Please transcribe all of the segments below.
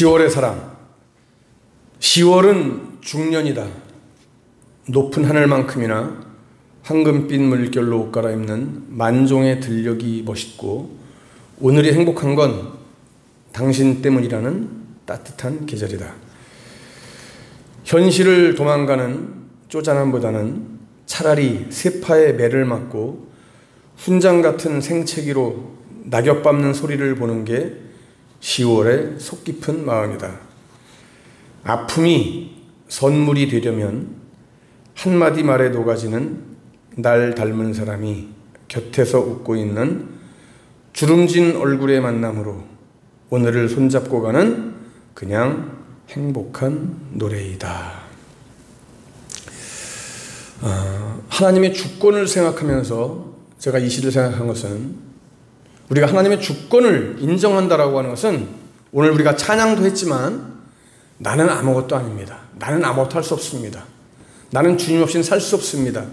10월의 사랑. 10월은 중년이다. 높은 하늘만큼이나 황금빛 물결로 옷 갈아입는 만종의 들녘이 멋있고 오늘이 행복한 건 당신 때문이라는 따뜻한 계절이다. 현실을 도망가는 쪼잔함보다는 차라리 세파의 매를 맞고 훈장 같은 생채기로 낙엽 밟는 소리를 보는 게 10월의 속 깊은 마음이다. 아픔이 선물이 되려면 한마디 말에 녹아지는 날 닮은 사람이 곁에서 웃고 있는 주름진 얼굴의 만남으로 오늘을 손잡고 가는 그냥 행복한 노래이다. 하나님의 주권을 생각하면서 제가 이 시를 생각한 것은, 우리가 하나님의 주권을 인정한다라고 하는 것은, 오늘 우리가 찬양도 했지만 나는 아무것도 아닙니다. 나는 아무것도 할 수 없습니다. 나는 주님 없이는 살 수 없습니다.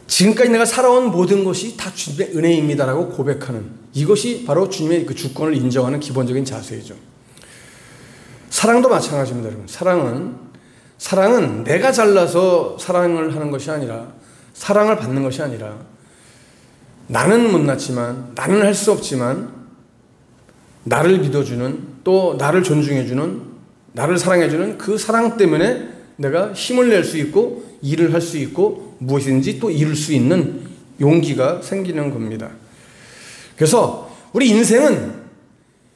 지금까지 내가 살아온 모든 것이 다 주님의 은혜입니다라고 고백하는, 이것이 바로 주님의 그 주권을 인정하는 기본적인 자세이죠. 사랑도 마찬가지입니다, 여러분. 사랑은 내가 잘나서 사랑을 하는 것이 아니라, 사랑을 받는 것이 아니라, 나는 못났지만, 나는 할 수 없지만 나를 믿어주는, 또 나를 존중해주는, 나를 사랑해주는 그 사랑 때문에 내가 힘을 낼 수 있고 일을 할 수 있고 무엇이든지 또 이룰 수 있는 용기가 생기는 겁니다. 그래서 우리 인생은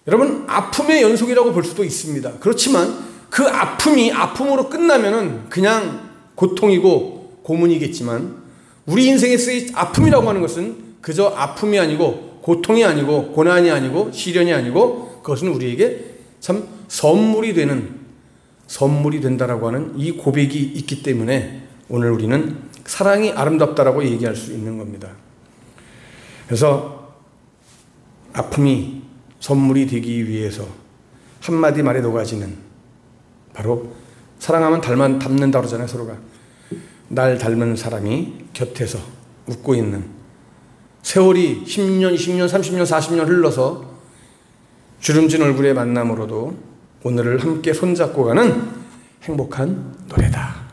여러분 아픔의 연속이라고 볼 수도 있습니다. 그렇지만 그 아픔이 아픔으로 끝나면은 그냥 고통이고 고문이겠지만, 우리 인생에 쓰인 아픔이라고 하는 것은 그저 아픔이 아니고 고통이 아니고 고난이 아니고 시련이 아니고, 그것은 우리에게 참 선물이 된다라고 하는 이 고백이 있기 때문에 오늘 우리는 사랑이 아름답다라고 얘기할 수 있는 겁니다. 그래서 아픔이 선물이 되기 위해서 한마디 말에 녹아지는, 바로 사랑하면 닮는다 그러잖아요, 서로가. 날 닮은 사람이 곁에서 웃고 있는, 세월이 10년, 20년, 30년, 40년 흘러서 주름진 얼굴의 만남으로도 오늘을 함께 손잡고 가는 행복한 노래다.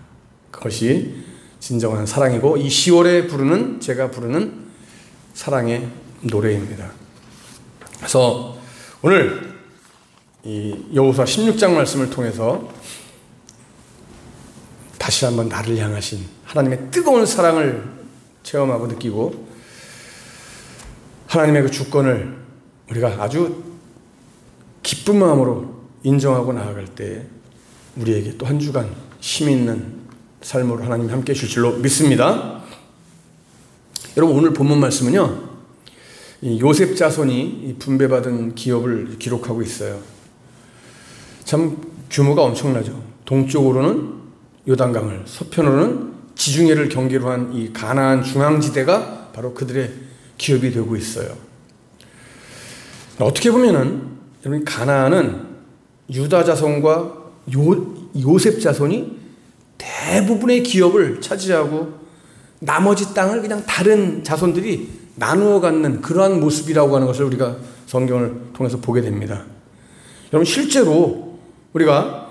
그것이 진정한 사랑이고, 이 10월에 제가 부르는 사랑의 노래입니다. 그래서 오늘 이 여호수아 16장 말씀을 통해서 다시 한번 나를 향하신 하나님의 뜨거운 사랑을 체험하고 느끼고, 하나님의 그 주권을 우리가 아주 기쁜 마음으로 인정하고 나아갈 때 우리에게 또 한 주간 힘 있는 삶으로 하나님이 함께 해주실 줄로 믿습니다. 여러분, 오늘 본문 말씀은요, 이 요셉 자손이 분배받은 기업을 기록하고 있어요. 참 규모가 엄청나죠. 동쪽으로는 요단강을, 서편으로는 지중해를 경계로 한 이 가나안 중앙지대가 바로 그들의 기업이 되고 있어요. 어떻게 보면은 여러분, 가나안은 유다 자손과 요셉 자손이 대부분의 기업을 차지하고 나머지 땅을 그냥 다른 자손들이 나누어 갖는 그러한 모습이라고 하는 것을 우리가 성경을 통해서 보게 됩니다. 여러분, 실제로 우리가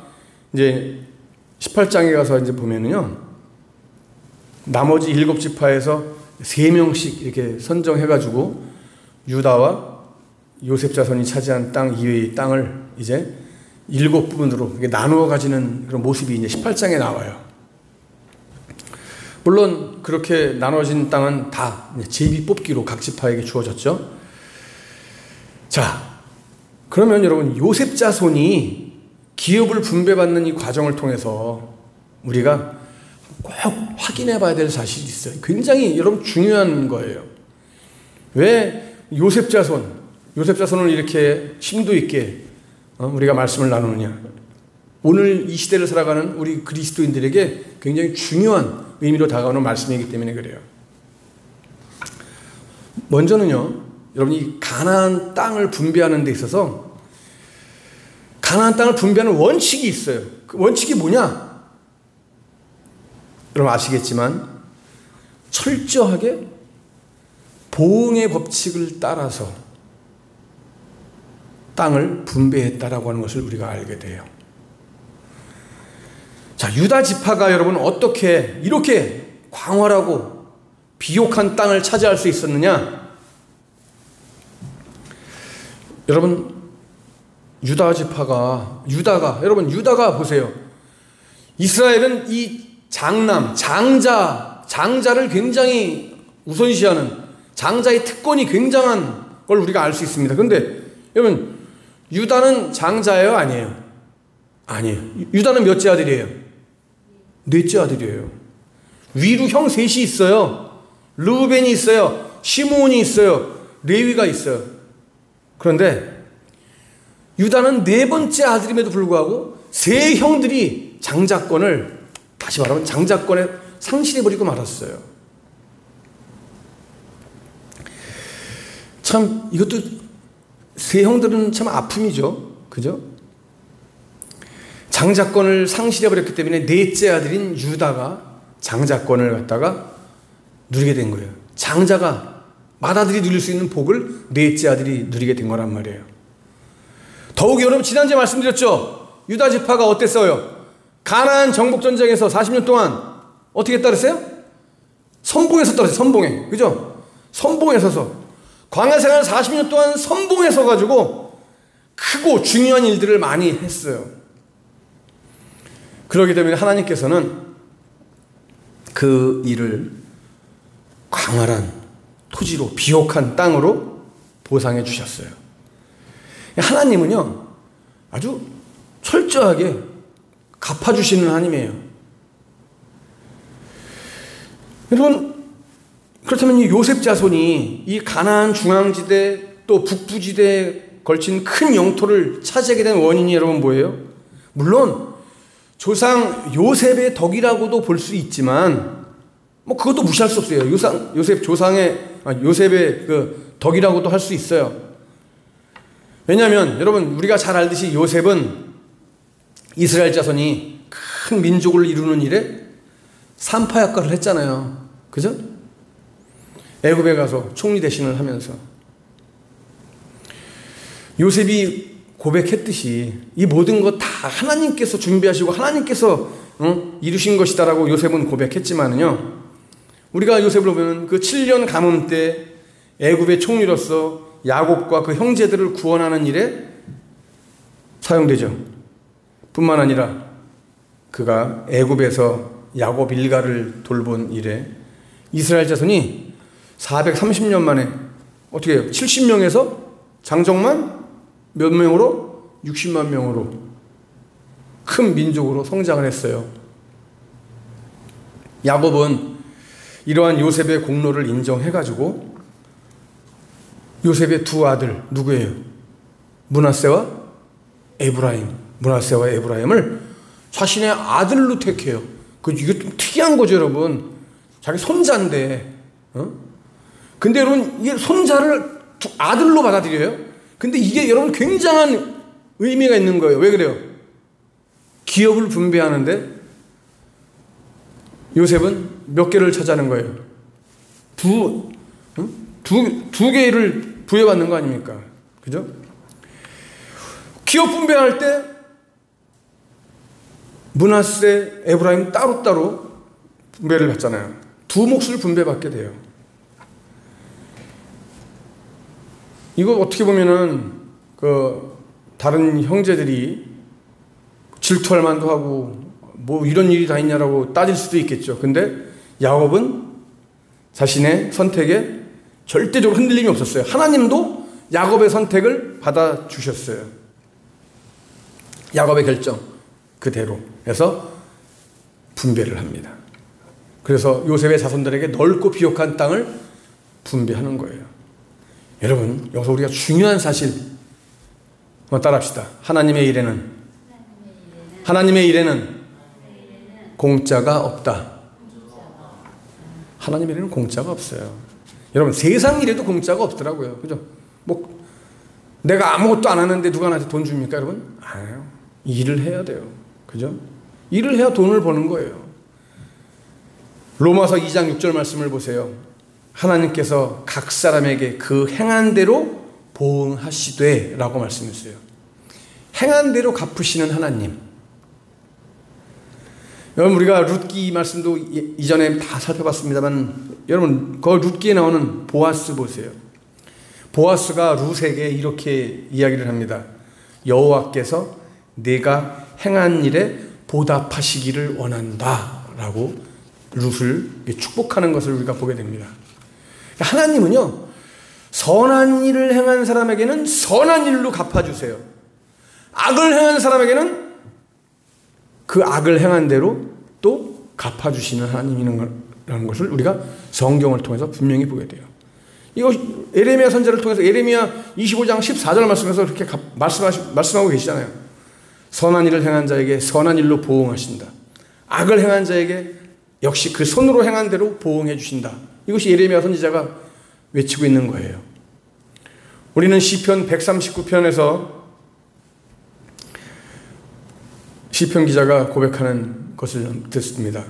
이제 18장에 가서 이제 보면은요, 나머지 7지파에서 3명씩 이렇게 선정해가지고 유다와 요셉 자손이 차지한 땅 이외의 땅을 이제 7부분으로 나누어 가지는 그런 모습이 이제 18장에 나와요. 물론 그렇게 나눠진 땅은 다 제비 뽑기로 각 지파에게 주어졌죠. 자, 그러면 여러분, 요셉 자손이 기업을 분배받는 이 과정을 통해서 우리가 꼭 확인해 봐야 될 사실이 있어요. 굉장히 여러분 중요한 거예요. 왜 요셉 자손을 이렇게 심도 있게 우리가 말씀을 나누느냐. 오늘 이 시대를 살아가는 우리 그리스도인들에게 굉장히 중요한 의미로 다가오는 말씀이기 때문에 그래요. 먼저는요, 여러분, 이 가나안 땅을 분배하는 데 있어서 가나안 땅을 분배하는 원칙이 있어요. 그 원칙이 뭐냐? 여러분 아시겠지만 철저하게 보응의 법칙을 따라서 땅을 분배했다라고 하는 것을 우리가 알게 돼요. 자, 유다 지파가 여러분 어떻게 이렇게 광활하고 비옥한 땅을 차지할 수 있었느냐? 여러분, 여러분, 유다가 보세요. 이스라엘은 이 장자를 굉장히 우선시하는, 장자의 특권이 굉장한 걸 우리가 알 수 있습니다. 그런데 여러분, 유다는 장자예요? 아니에요? 아니에요. 유다는 몇째 아들이에요? 넷째 아들이에요. 위로 형 셋이 있어요. 르우벤이 있어요. 시므온이 있어요. 레위가 있어요. 그런데 유다는 네 번째 아들임에도 불구하고 세 형들이 장자권을, 다시 말하면 장자권에 상실해버리고 말았어요. 참 이것도 세 형들은 참 아픔이죠. 그죠? 장자권을 상실해버렸기 때문에 넷째 아들인 유다가 장자권을 갖다가 누리게 된 거예요. 장자가 맏아들이 누릴 수 있는 복을 넷째 아들이 누리게 된 거란 말이에요. 더욱 여러분, 지난주에 말씀드렸죠. 유다 지파가 어땠어요? 가나안 정복 전쟁에서 40년 동안 어떻게 했다 그랬어요? 선봉에 섰다 그랬어요. 선봉에. 그죠? 선봉에 서서 광야 생활 40년 동안 선봉에 서 가지고 크고 중요한 일들을 많이 했어요. 그렇기 때문에 하나님께서는 그 일을 광활한 토지로, 비옥한 땅으로 보상해 주셨어요. 하나님은요, 아주 철저하게 갚아주시는 하나님이에요. 여러분, 그렇다면 이 요셉 자손이 이 가나안 중앙지대 또 북부지대에 걸친 큰 영토를 차지하게 된 원인이 여러분 뭐예요? 물론 조상 요셉의 덕이라고도 볼 수 있지만 뭐 그것도 무시할 수 없어요. 요셉의 그 덕이라고도 할 수 있어요. 왜냐하면 여러분, 우리가 잘 알듯이 요셉은 이스라엘 자손이 큰 민족을 이루는 일에 산파 역할을 했잖아요. 그죠? 애굽에 가서 총리 대신을 하면서 요셉이 고백했듯이 이 모든 것 다 하나님께서 준비하시고 하나님께서 이루신 것이다라고 요셉은 고백했지만은요, 우리가 요셉을 보면 그 7년 가뭄 때 애굽의 총리로서 야곱과 그 형제들을 구원하는 일에 사용되죠. 뿐만 아니라 그가 애굽에서 야곱 일가를 돌본 일에 이스라엘 자손이 430년 만에 어떻게 해요? 70명에서 장정만 몇 명으로? 60만 명으로 큰 민족으로 성장을 했어요. 야곱은 이러한 요셉의 공로를 인정해가지고 요셉의 두 아들 누구예요? 므낫세와 에브라임을 자신의 아들로 택해요. 이게 좀 특이한 거죠, 여러분. 자기 손자인데, 근데 여러분, 이게 손자를 아들로 받아들여요. 근데 이게 여러분 굉장한 의미가 있는 거예요. 왜 그래요? 기업을 분배하는데 요셉은 몇 개를 차지하는 거예요? 두 개를 부여받는 거 아닙니까? 그죠? 기업 분배할 때 므낫세, 에브라임 따로따로 분배를 받잖아요. 두 몫을 분배받게 돼요. 이거 어떻게 보면은 다른 형제들이 질투할 만도 하고 뭐 이런 일이 다 있냐라고 따질 수도 있겠죠. 근데 야곱은 자신의 선택에 절대적으로 흔들림이 없었어요. 하나님도 야곱의 선택을 받아주셨어요. 야곱의 결정 그대로 해서 분배를 합니다. 그래서 요셉의 자손들에게 넓고 비옥한 땅을 분배하는 거예요. 여러분, 여기서 우리가 중요한 사실 한번 따라합시다. 하나님의 일에는 공짜가 없다. 하나님의 일에는 공짜가 없어요. 여러분, 세상 일에도 공짜가 없더라고요. 그죠? 뭐 내가 아무것도 안 하는데 누가 나한테 돈 줍니까, 여러분? 아니요. 일을 해야 돼요. 그죠? 일을 해야 돈을 버는 거예요. 로마서 2장 6절 말씀을 보세요. 하나님께서 각 사람에게 그 행한 대로 보응하시되 라고 말씀했어요. 행한 대로 갚으시는 하나님. 여러분, 우리가 룻기 말씀도 이전에 다 살펴봤습니다만, 여러분 그 룻기에 나오는 보아스 보세요. 보아스가 룻에게 이렇게 이야기를 합니다. 여호와께서 내가 행한 일에 보답하시기를 원한다 라고 룻을 축복하는 것을 우리가 보게 됩니다. 하나님은요, 선한 일을 행한 사람에게는 선한 일로 갚아주세요. 악을 행한 사람에게는 그 악을 행한 대로 또 갚아주시는 하나님이라는 것을 우리가 성경을 통해서 분명히 보게 돼요. 이거 에레미야 선지자를 통해서 에레미야 25장 14절 말씀에서 그렇게 말씀하고 계시잖아요. 선한 일을 행한 자에게 선한 일로 보응하신다. 악을 행한 자에게 역시 그 손으로 행한 대로 보응해 주신다. 이것이 에레미야 선지자가 외치고 있는 거예요. 우리는 시편 139편에서 시편 기자가 고백하는 것을 듣습니다.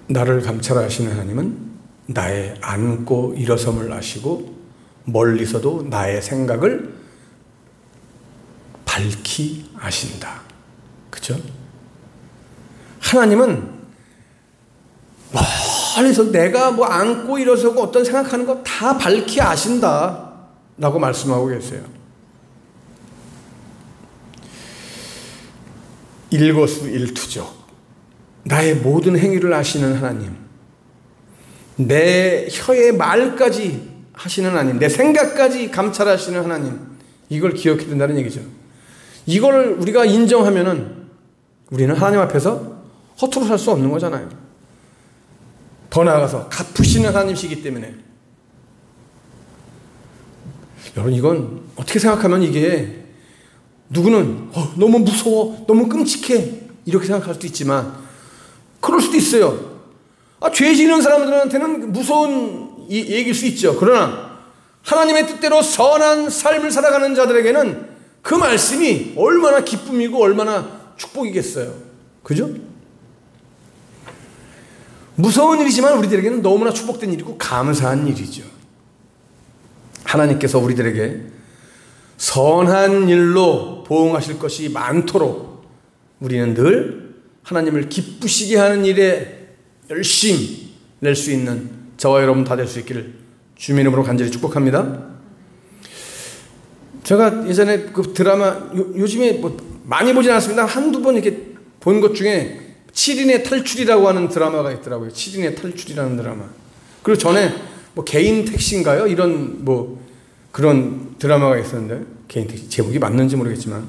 나를 감찰하시는 하나님은 나의 앉고 일어섬을 아시고 멀리서도 나의 생각을 밝히 아신다. 그렇죠? 하나님은 멀리서 내가 뭐 앉고 일어서고 어떤 생각하는 거 다 밝히 아신다 라고 말씀하고 계세요. 일거수일투족, 나의 모든 행위를 아시는 하나님, 내 혀의 말까지 하시는 하나님, 내 생각까지 감찰하시는 하나님, 이걸 기억해야 된다는 얘기죠. 이걸 우리가 인정하면은 우리는 하나님 앞에서 허투루 살 수 없는 거잖아요. 더 나아가서 갚으시는 하나님이시기 때문에. 여러분, 이건 어떻게 생각하면 이게 누구는 너무 무서워, 너무 끔찍해 이렇게 생각할 수도 있지만 그럴 수도 있어요. 죄 지는 사람들한테는 무서운 얘기일 수 있죠. 그러나 하나님의 뜻대로 선한 삶을 살아가는 자들에게는 그 말씀이 얼마나 기쁨이고 얼마나 축복이겠어요. 그죠? 무서운 일이지만 우리들에게는 너무나 축복된 일이고 감사한 일이죠. 하나님께서 우리들에게 선한 일로 보응하실 것이 많도록 우리는 늘 하나님을 기쁘시게 하는 일에 열심 낼 수 있는 저와 여러분 다 될 수 있기를 주님의 이름으로 간절히 축복합니다. 제가 예전에 그 드라마 요즘에 뭐 많이 보진 않았습니다. 한두 번 이렇게 본 것 중에 7인의 탈출이라고 하는 드라마가 있더라고요. 7인의 탈출이라는 드라마. 그리고 전에 뭐 개인 택시인가요? 이런 뭐 그런 드라마가 있었는데, 개인 택시 제목이 맞는지 모르겠지만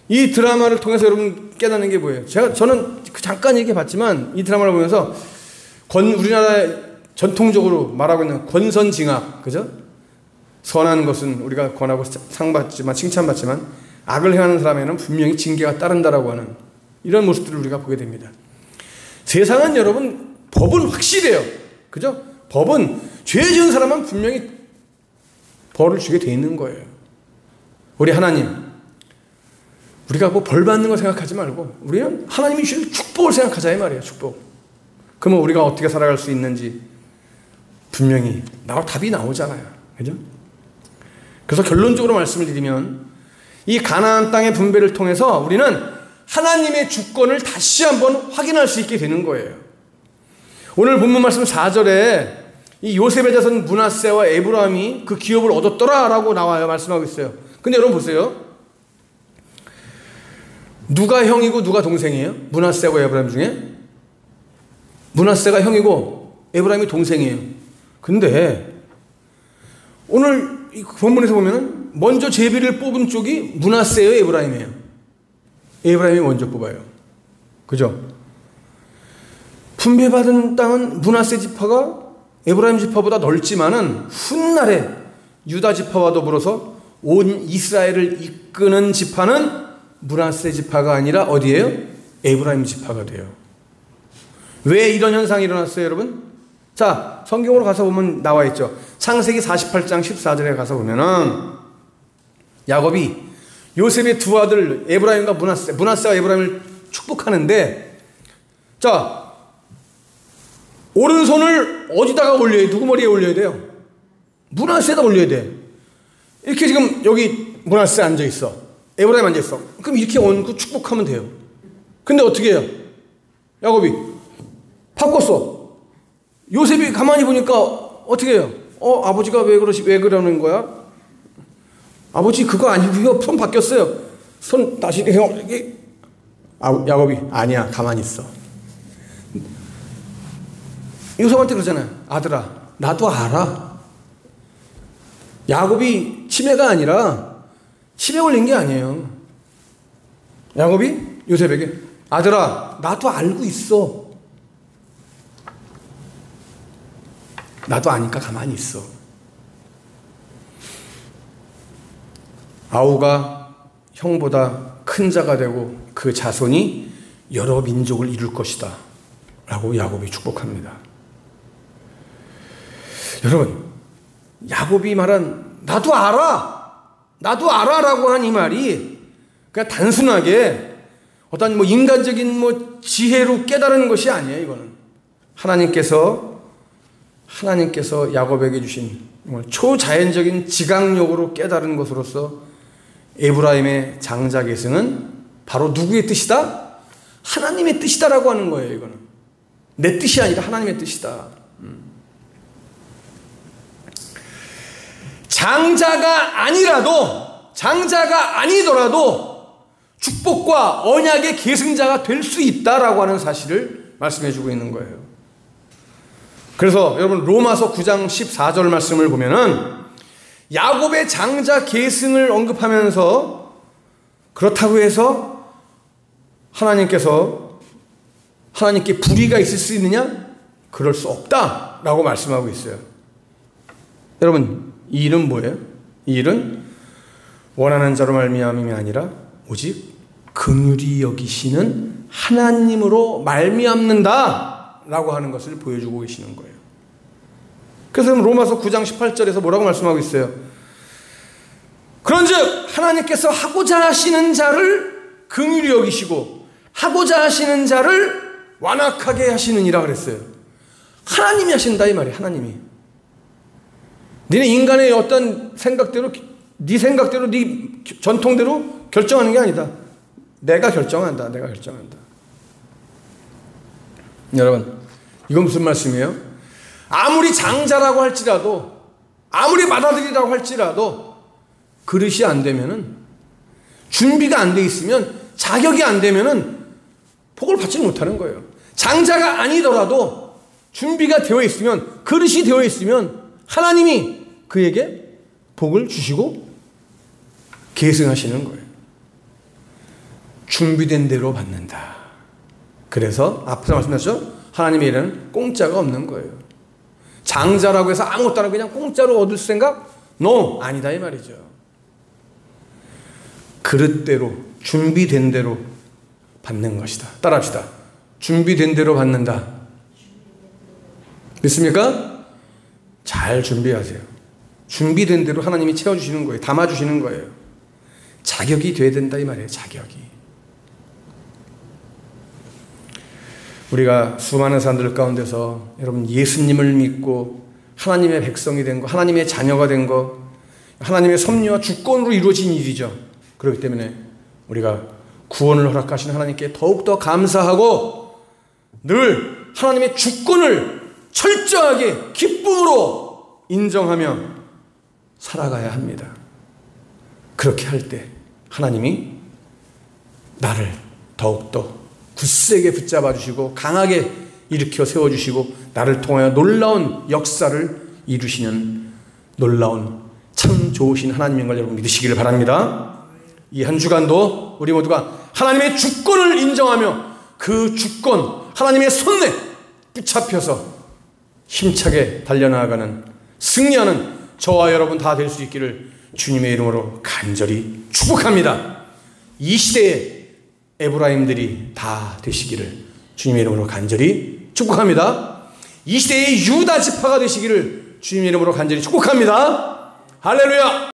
이 드라마를 통해서 여러분 깨닫는 게 뭐예요? 저는 잠깐 얘기해 봤지만 이 드라마를 보면서 우리나라에 전통적으로 말하고 있는 권선징악, 그죠? 선한 것은 우리가 권하고 상받지만 칭찬받지만 악을 행하는 사람에는 분명히 징계가 따른다라고 하는 이런 모습들을 우리가 보게 됩니다. 세상은 여러분 법은 확실해요. 그죠? 법은 죄 지은 사람은 분명히 벌을 주게 돼 있는 거예요. 우리 하나님, 우리가 뭐 벌 받는 거 생각하지 말고 우리는 하나님이 주실 축복을 생각하자 이 말이에요. 축복. 그러면 우리가 어떻게 살아갈 수 있는지 분명히 답이 나오잖아요. 그죠? 그래서 결론적으로 말씀을 드리면 이 가나안 땅의 분배를 통해서 우리는 하나님의 주권을 다시 한번 확인할 수 있게 되는 거예요. 오늘 본문 말씀 4절에 이 요셉의 자손 므낫세와 에브라임이 그 기업을 얻었더라 라고 나와요. 말씀하고 있어요. 근데 여러분 보세요. 누가 형이고 누가 동생이에요? 므낫세와 에브라임 중에? 므낫세가 형이고 에브라임이 동생이에요. 근데 오늘 이 본문에서 보면 먼저 제비를 뽑은 쪽이 므낫세예요, 에브라임이에요? 에브라임이 먼저 뽑아요. 그죠? 분배받은 땅은 므낫세 지파가 에브라임 지파보다 넓지만은 훗날에 유다 지파와 더불어서 온 이스라엘을 이끄는 지파는 므낫세 지파가 아니라 어디예요? 에브라임 지파가 돼요. 왜 이런 현상이 일어났어요, 여러분? 자, 성경으로 가서 보면 나와 있죠. 창세기 48장 14절에 가서 보면은 야곱이 요셉의 두 아들 에브라임과 므낫세와 에브라임을 축복하는데, 자, 오른손을 어디다가 올려야, 누구 머리에 올려야 돼요? 문화세에다 올려야 돼. 이렇게 지금 여기 문화세에 앉아있어. 에브라임 앉아있어. 그럼 이렇게 얹고 축복하면 돼요. 근데 어떻게 해요? 야곱이 바꿨어. 요셉이 가만히 보니까 어떻게 해요? 아버지가 왜 그러는 거야? 아버지 그거 아니고요. 손 바뀌었어요. 손 다시 야곱이 아니야, 가만히 있어. 요셉한테 그러잖아요. 아들아, 나도 알아. 야곱이 치매가 아니라 치매 걸린 게 아니에요. 야곱이 요셉에게 아들아, 나도 알고 있어. 나도 아니까 가만히 있어. 아우가 형보다 큰 자가 되고 그 자손이 여러 민족을 이룰 것이다 라고 야곱이 축복합니다. 여러분, 야곱이 말한 나도 알아 라고 한 이 말이 그냥 단순하게 어떤 인간적인 지혜로 깨달은 것이 아니에요. 이거는 하나님께서 야곱에게 주신 초자연적인 지각력으로 깨달은 것으로서 에브라임의 장자 계승은 바로 누구의 뜻이다? 하나님의 뜻이다라고 하는 거예요. 이거는 내 뜻이 아니라 하나님의 뜻이다. 장자가 아니더라도 축복과 언약의 계승자가 될 수 있다라고 하는 사실을 말씀해 주고 있는 거예요. 그래서 여러분 로마서 9장 14절 말씀을 보면은 야곱의 장자 계승을 언급하면서 그렇다고 해서 하나님께 불의가 있을 수 있느냐? 그럴 수 없다라고 말씀하고 있어요. 여러분, 이 일은 뭐예요? 이 일은 원하는 자로 말미암음이 아니라 오직 긍휼히 여기시는 하나님으로 말미암는다라고 하는 것을 보여주고 계시는 거예요. 그래서 로마서 9장 18절에서 뭐라고 말씀하고 있어요? 그런즉 하나님께서 하고자 하시는 자를 긍휼히 여기시고 하고자 하시는 자를 완악하게 하시느니라 그랬어요. 하나님이 하신다 이 말이에요. 하나님이. 너네 인간의 어떤 생각대로 네 생각대로 네 전통대로 결정하는 게 아니다. 내가 결정한다. 여러분, 이건 무슨 말씀이에요? 아무리 장자라고 할지라도 아무리 맏아들이라고 할지라도 그릇이 안 되면은 준비가 안 돼 있으면 자격이 안 되면은 복을 받지 못하는 거예요. 장자가 아니더라도 준비가 되어 있으면 그릇이 되어 있으면 하나님이 그에게 복을 주시고 계승하시는 거예요. 준비된 대로 받는다. 그래서 앞서 말씀하셨죠? 하나님의 일은 공짜가 없는 거예요. 장자라고 해서 아무것도 안 하고 그냥 공짜로 얻을 생각? No! 아니다 이 말이죠. 그릇대로 준비된 대로 받는 것이다. 따라합시다. 준비된 대로 받는다. 믿습니까? 잘 준비하세요. 준비된 대로 하나님이 채워주시는 거예요. 담아주시는 거예요. 자격이 돼야 된다 이 말이에요. 자격이. 우리가 수많은 사람들 가운데서 여러분 예수님을 믿고 하나님의 백성이 된 거, 하나님의 자녀가 된 거, 하나님의 섭리와 주권으로 이루어진 일이죠. 그렇기 때문에 우리가 구원을 허락하신 하나님께 더욱더 감사하고 늘 하나님의 주권을 철저하게 기쁨으로 인정하며 살아가야 합니다. 그렇게 할 때 하나님이 나를 더욱더 굳세게 붙잡아 주시고 강하게 일으켜 세워주시고 나를 통하여 놀라운 역사를 이루시는 놀라운 참 좋으신 하나님인 걸 여러분 믿으시기를 바랍니다. 이 한 주간도 우리 모두가 하나님의 주권을 인정하며 그 주권 하나님의 손에 붙잡혀서 힘차게 달려나가는 승리하는 저와 여러분 다 될 수 있기를 주님의 이름으로 간절히 축복합니다. 이 시대에 에브라임들이 다 되시기를 주님의 이름으로 간절히 축복합니다. 이 시대의 유다 지파가 되시기를 주님의 이름으로 간절히 축복합니다. 할렐루야.